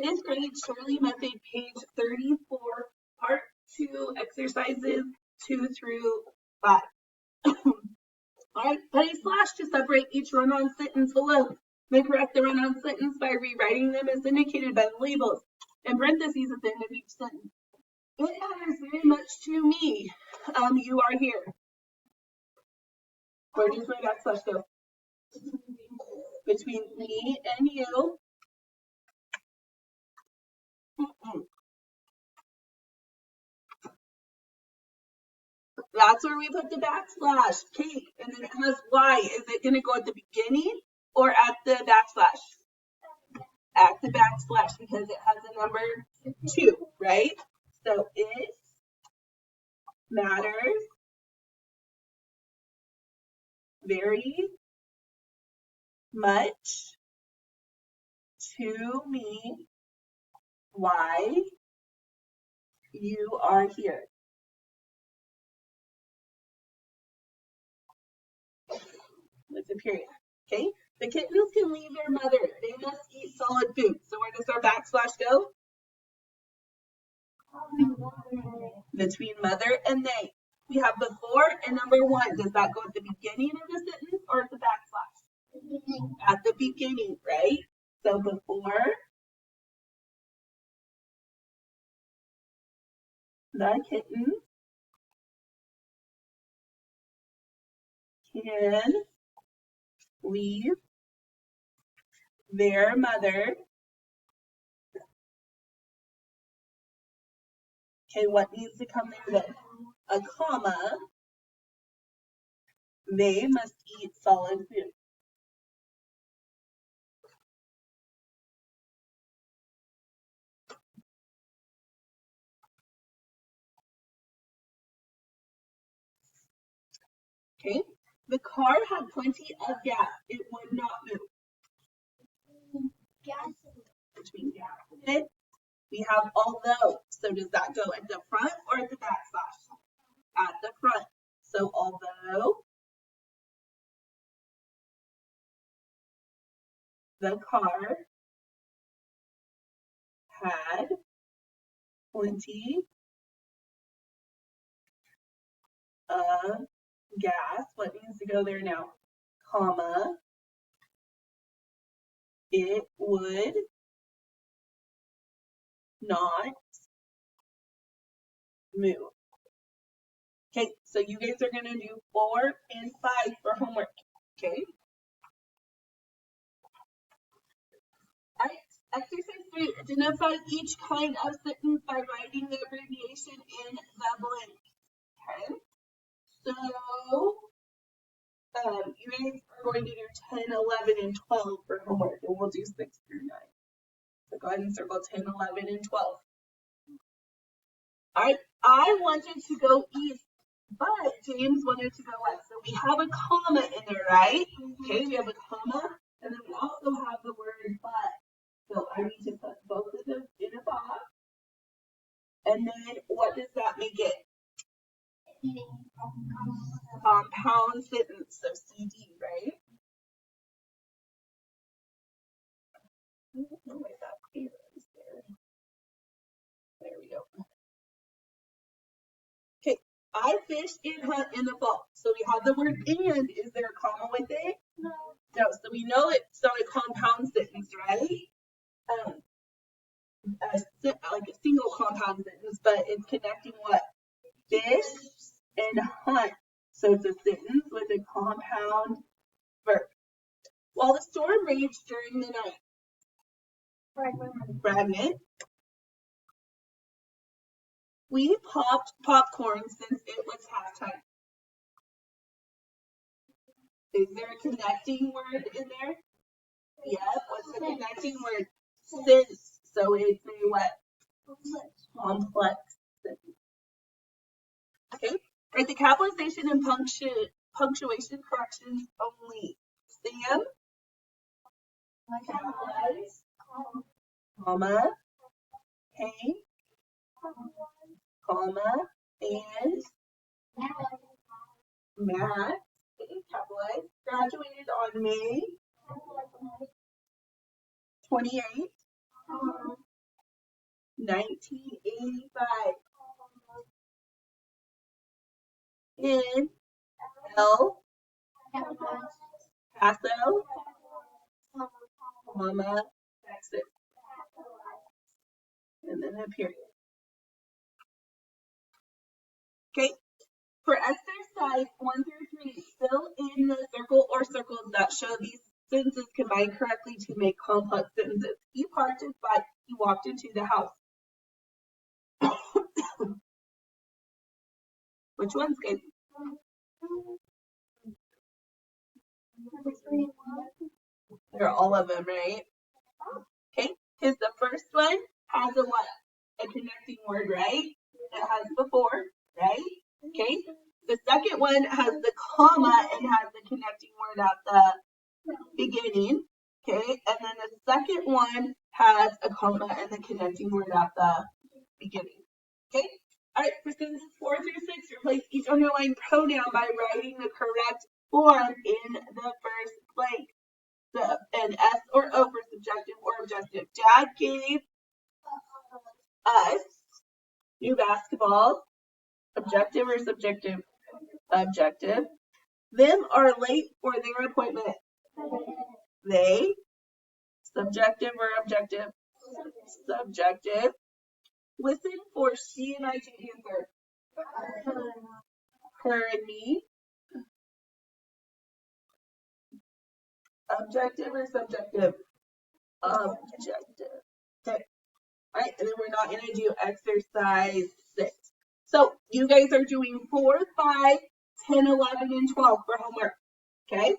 Fifth grade Shurley method, page 34, part 2, exercises 2 through 5. Alright, put a slash to separate each run-on sentence below. Then correct the run-on sentence by rewriting them as indicated by the labels and parentheses at the end of each sentence. It matters very much to me. You are here. Where does my backslash go? Between me and you. That's where we put the backslash. Okay, and then it has Y. Is it going to go at the beginning or at the backslash? At the backslash, because it has a number 2, right? So it matters very much to me why you are here. With a period. Okay, the kittens can leave their mother. They must eat solid food. So where does our backslash go? Between mother and they. We have before and number 1. Does that go at the beginning of the sentence or at the backslash? At the beginning, right? So before the kittens can leave their mother. Okay, what needs to come there then? A comma. They must eat solid food. Okay, the car had plenty of gas. It would not move. Between gas. Okay. We have although. So does that go at the front or at the backslash? At the front. So although the car had plenty of gas, what needs to go there now? Comma. It would not move. Okay, so you guys are going to do 4 and 5 for homework. Okay. All right, exercise 3. Identify each kind of sentence by writing the abbreviation in the blank. Okay. So you guys are going to do 10, 11, and 12 for homework, and we'll do 6 through 9. So go ahead and circle 10, 11, and 12. All right, I wanted to go east, but James wanted to go west. So we have a comma in there, right? Okay, we have a comma, and then we also have the word but. So I need to put both of them in a box. And then what does that make it? Compound sentence, so CD, right? I don't know why that is there. There we go. Okay, I fish and hunt in the fall. So we have the word and. Is there a comma with it? No. No, so we know it's not a compound sentence, right? Like a single compound sentence, but it's connecting what? Fish and hunt. So it's a sentence with a compound verb. While the storm raged during the night. Fragment. We popped popcorn since it was halftime. Is there a connecting word in there? Yep. What's the connecting word? Since. So it's a what? Complex sentence. Okay. Write the capitalization and punctuation corrections only. Sam. Capitalize. Comma. Hey. Comma. And. Matt. Capitalize. Graduated on May 28th. 1985. In El Paso, comma, Texas. And then a period. Okay. For exercise 1 through 3, fill in the circle or circles that show these sentences combine correctly to make complex sentences. He parked his bike. He walked into the house. Which one's good? They're all of them, right? Okay. Because the first one has a what? A connecting word, right? It has before, right? Okay. The second one has the comma and has the connecting word at the beginning. Okay. And then the second one has a comma and the connecting word at the beginning. Okay. All right. For sentences 4 through 6, replace each underlined pronoun by writing the correct form in the first blank. An S or O for subjective or objective. Dad gave us new basketballs. Objective or subjective? Objective. Them are late for their appointment. They. Subjective or objective? Subjective. Listen for she and I to answer. Her and me. Objective or subjective? Objective. Okay. All right, and then we're not going to do exercise 6. So you guys are doing 4, 5, 10, 11, and 12 for homework. Okay?